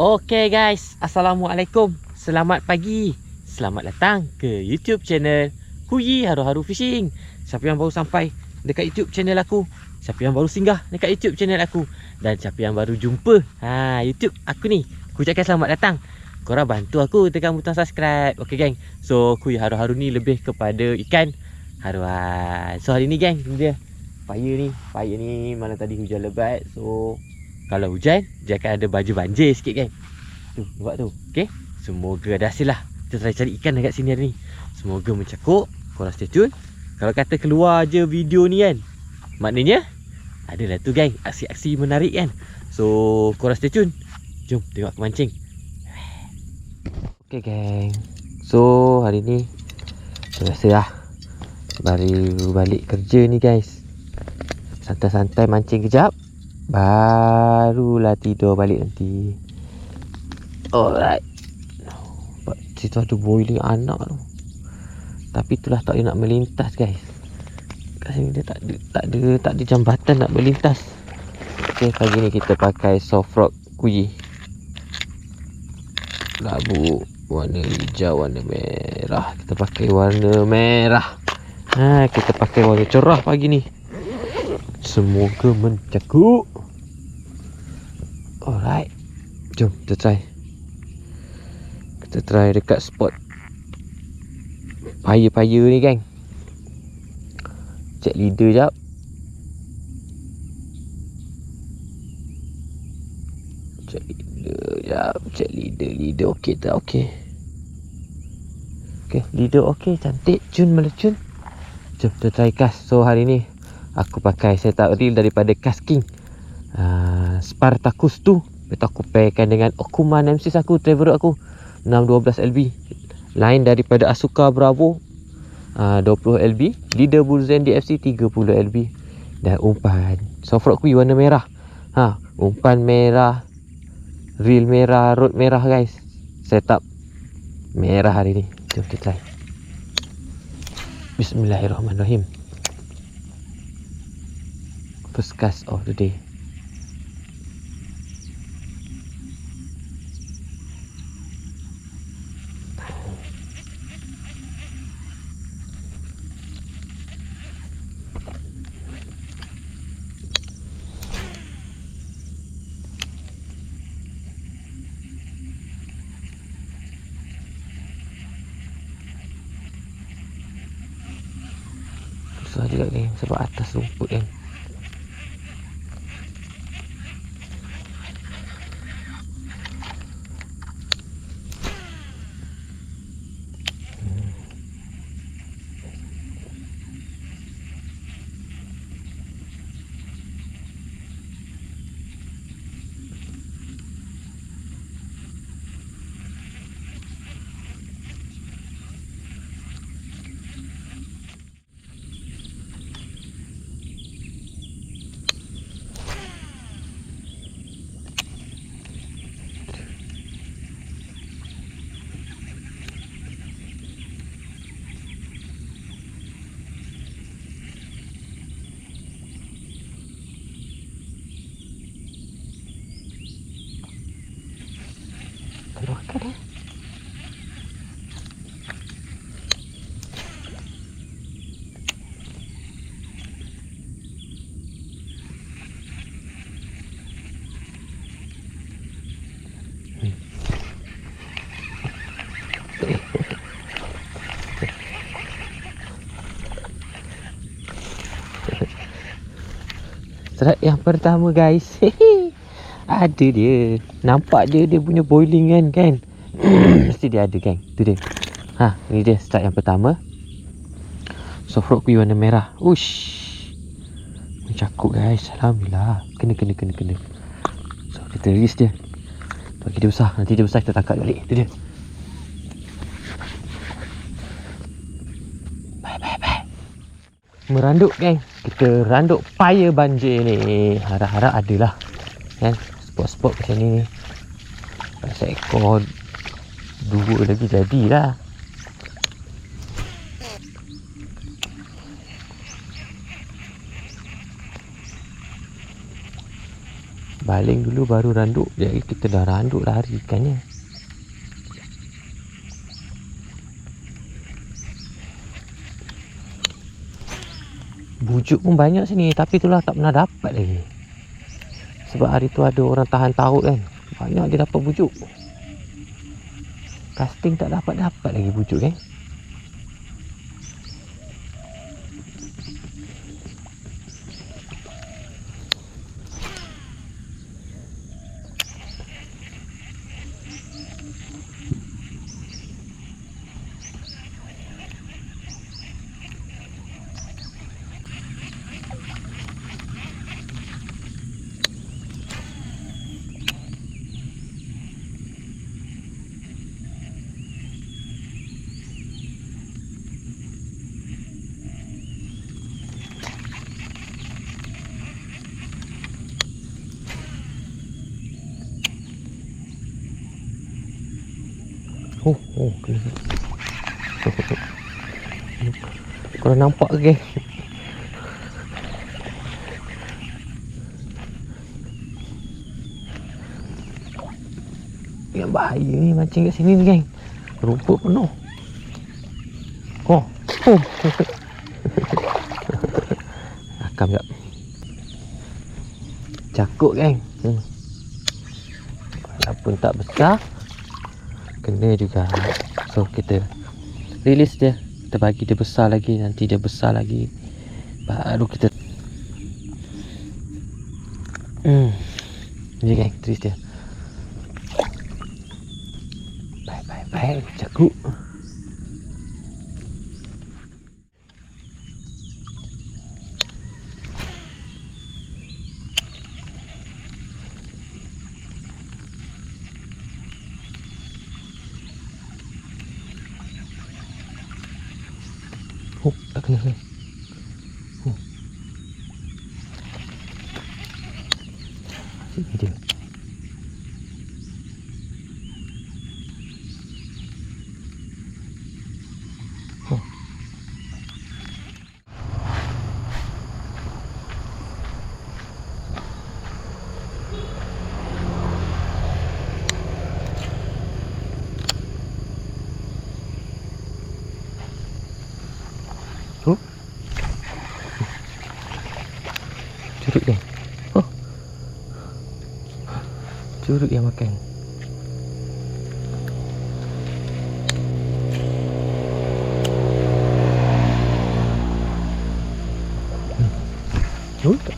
Okay guys, Assalamualaikum. Selamat pagi. Selamat datang ke YouTube channel Huyi Haru-Haru Fishing. Siapa yang baru sampai dekat YouTube channel aku, siapa yang baru singgah dekat YouTube channel aku, dan siapa yang baru jumpa YouTube aku ni, aku ucapkan selamat datang. Korang bantu aku tekan butang subscribe. Okay geng. So Huyi Haru-Haru ni lebih kepada ikan haruan. So hari ni geng, ni dia Paya ni malam tadi hujan lebat. So kalau hujan, dia akan ada baju banjir sikit kan. Tu, nampak tu. Okay. Semoga ada hasil lah. Kita try cari ikan dekat sini hari ni. Semoga mencakup. Korang stay tune. Kalau kata keluar je video ni kan, maknanya adalah tu geng, aksi-aksi menarik kan. So korang stay tune. Jom tengok aku mancing. Okay geng. So hari ni biasa lah, baru balik kerja ni guys. Santai-santai mancing kejap, barulah tidur balik nanti. Alright. Situ ada boiling anak tu. Tapi itulah tak boleh nak melintas guys. Kat sini dia tak ada jambatan nak melintas. Okay, pagi ni kita pakai soft rock Huyi. Labu warna hijau, warna merah. Kita pakai warna merah. Kita pakai warna cerah pagi ni. Semoga mencakup. Alright. Jom kita try. Kita try dekat spot paya-paya ni geng. Cek leader jap. Cek leader okey tak? Okey. Okay, leader okey, cantik, cun melecun. Jom kita try cast. So hari ni aku pakai setup reel daripada Cast King, Spartacus tu. Lepas aku pairkan dengan Okuman M6 aku, favorite aku, 612 LB. Lain daripada Asuka Bravo, 20 LB. Leader Bullzen DFC 30 LB. Dan umpan soft rock Huyi warna merah. Umpan merah, reel merah, rod merah guys. Setup merah hari ni. Jom kita try. Bismillahirrahmanirrahim. First cast of the day. Susah juga ni sebab atas rumput kan. Keluarkan eh. Strike yang pertama guys. Ada dia. Nampak dia punya boiling kan. Mesti dia ada geng. Tu dia. Ni dia strike yang pertama. Soft rock Huyi warna merah. Ush. Mencakup guys. Alhamdulillah. Kena. So kita release dia. Bagi dia besar. Nanti dia besar kita tangkap balik. Tu dia. Bye. Meranduk geng. Kita randuk paya banjir ni. Harap-harap adalah kan spot-spot macam ni. Seekor 2 lagi jadilah. Baling dulu baru randuk. Jadi kita dah randuk lari ikannya. Bujuk pun banyak sini, tapi itulah tak pernah dapat lagi. Sebab hari tu ada orang tahan taut kan. Banyak dia dapat bujuk. Casting tak dapat lagi bujuk kan. Kena. Korang nampak ke geng? Yang bahaya ni mancing kat sini ni geng. Rumput penuh. Rakam jap. Cakuk geng. Walaupun tak besar, kena juga. So kita release dia. Kita bagi dia besar lagi. Nanti dia besar lagi, baru kita ni geng, release dia. Bye cakuk. Tak kena ni. Sini dia. Curut dia. Curut dia makan. Tak.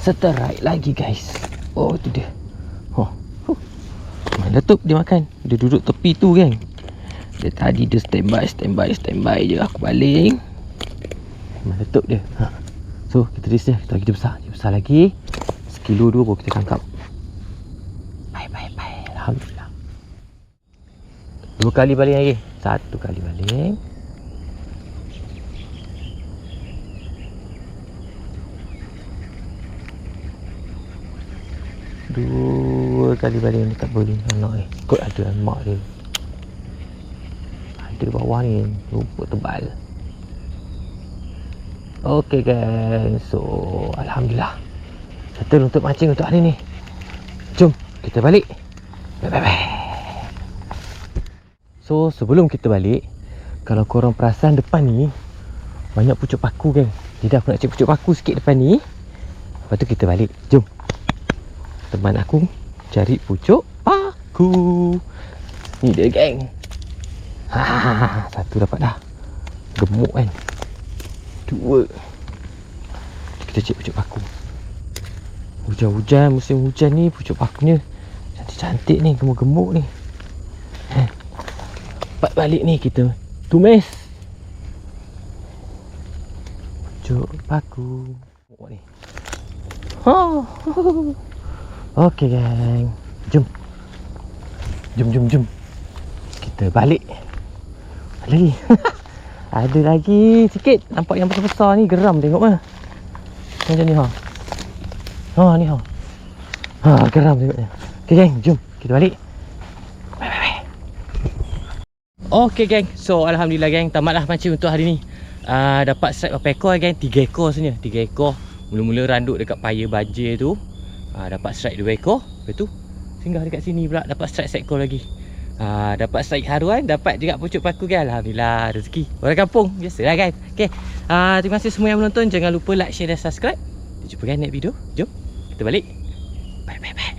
Strike lagi guys. Oh tu dia. Letup dia makan. Dia duduk tepi tu kan. Dia tadi dia standby je. Aku baling. Letup dia. So kita release dia. Kita bagi dia besar. Dia besar lagi. Sekilo 2 baru kita tangkap. Bye. Alhamdulillah. 2 kali baling lagi. 1 kali baling. Dua kali baling ni tak boleh anak ni. Ikut ada mak dia. Ada bawah ni rumput tebal. Okey guys. So alhamdulillah settle untuk mancing untuk hari ni. Jom kita balik. Bye bye. So sebelum kita balik, kalau korang perasan depan ni banyak pucuk paku geng. Jadi aku nak cek pucuk paku sikit depan ni. Lepas tu kita balik. Jom. Teman aku cari pucuk paku. Ni dia geng. Satu dapat dah. Gemuk kan. Dua. Kita cek pucuk paku. Hujan-hujan, musim hujan ni pucuk pakunya cantik-cantik ni, gemuk-gemuk ni. Lepas balik ni kita tumis pucuk paku ni. Okey gang. Jom. Jom. Kita balik. Lagi. Ada lagi sikit. Nampak yang besar-besar ni, geram tengok mah. Macam ni ni geram tengoknya. Okey geng, jom kita balik. Bye. Okey geng. So alhamdulillah geng, tamatlah mancing untuk hari ni. Dapat strike berapa ekor geng? 3 ekor sebenarnya. 3 ekor. Mula-mula randuk dekat paya banjir tu. Dapat strike 2 ekor. Lepas tu singgah dekat sini pula dapat strike seekor lagi. Dapat strike haruan, dapat juga pucuk paku kan. Alhamdulillah, rezeki orang kampung biasalah kan. Okey. Terima kasih semua yang menonton. Jangan lupa like, share dan subscribe. Kita jumpa kan next video. Jom kita balik. Bye.